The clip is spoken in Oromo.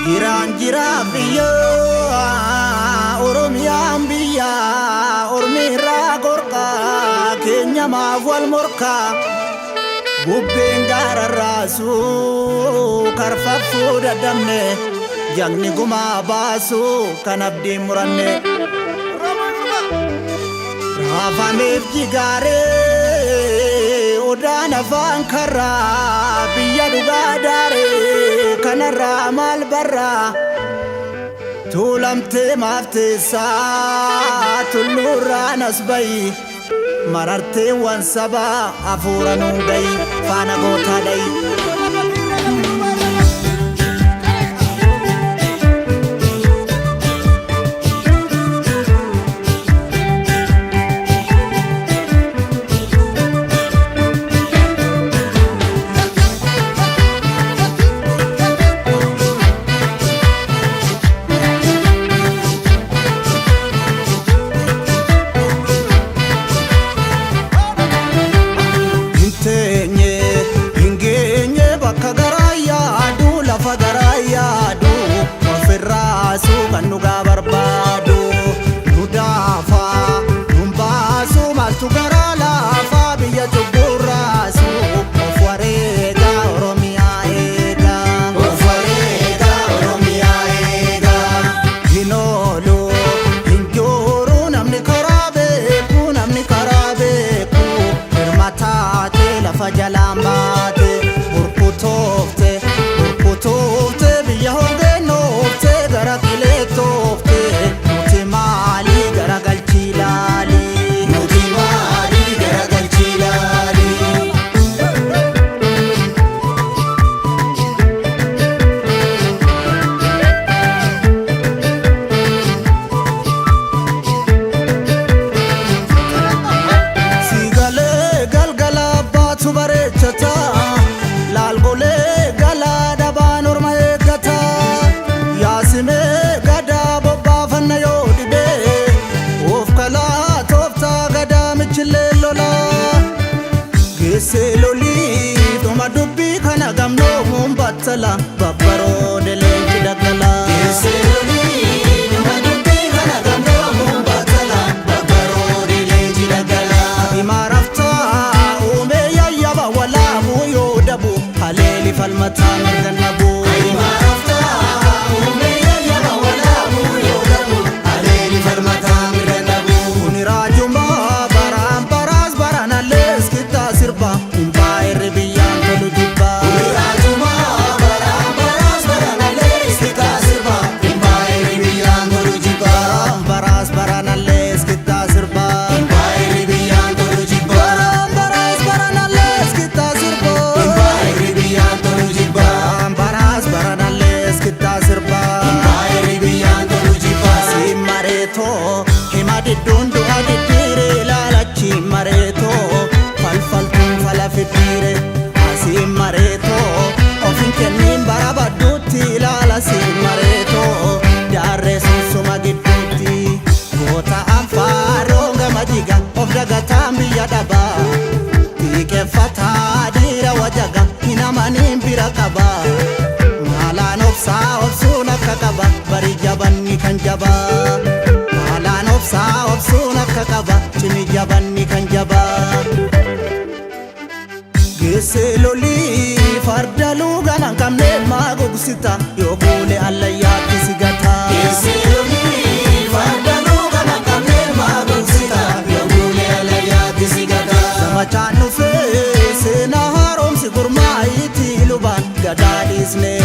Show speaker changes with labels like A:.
A: Jiran biya Oromiyaa biya Ormiirraa gorqa keenya maaf wal morka bubbeen gaararraasu karfaffuu dadhabne jagni gumaa baasu kan abdiin muranne raafameef jigaaree odaan afaan karraa biyya dhugaa daaree kanarraa maal barraa tuulamtee maafteessaa tulluurraan as bayi marartee waan sabaa hafuura nuun gayi faana gootaa dhayi. Kan nuga barbaadu nudafa numbaasu maltu gara lafa biyya tuburaasu of wareega Oromiyaa eega of wareega Oromiyaa eega hinoolu hinjooru namni karaa beeku hirmataate lafa jalaan baate burkutoofte biyya hogeennoofte gara qileettoofte nuti maali gara galchii laali nuti maali gara galchii laali. Siigalee galgala baatu bareechata laalgolee galaa dhabaan orma eeggata yaasimee gadaa bobbaafanna yoo dhibee of kalaa tooftaa gadaa michillee lolaa geessee lolii dhuma dubbii kana gamnoomuun battala babbaroode leenci daggala geessee lolii dhuma dubbii kana gamnoomuun battala babbaroode leenci daggala himaa raftaa uumee yayyaba walaabuu yoo dhabu haleeli falmataa mirgannabu himaa raftaa uumee yayyaba walaabuu yoo dhabu haleeli falmataa mirgannabu kuni raajumaa baraan baraas baranallees kittaa sirba humbaa irri biyyaan tolu jibba kuni raajumaa baraan baraas baranallees kittaa sirba humbaa irri biyyaan tolu jibba baraan baraas baranallees kittaa sirba humbaa irri biyyaan tolu jibba baraan baraas baranallees kittaa sirba humbaa irri biyyaan tolu jibba baraan baraas baranallees kittaa sirba humbaa irri biyyaan tolu jibba si mareetoo hima didduun du'a diddiire ilaalachi mareetoo falfaltuun fala fiddiire asi mareetoo ofin kenniin bara badduutti ilaala si mareetoo daarree sunsuma gidduutti goota anfaaroo gama diga of dagataan biyya dhabaa xiiqeffataa dhiira wajaga hinamaniin bira qaba maalaan obsaa obsuun akka qaba bari jabanni kan jabaa maalaan obsaa obsuun akka qaba cimi jabanni kan jabaa geessee lolii farda luuganaan qabne maa gogsita yoo buule allayyaatti si gata geessee lolii farda luuganaan qabne maa gogsita yoo buule allayyaatti si gata zamachaan dhufee seenaa haaromsi gurmaayitii lubaan gadaa dhiisnee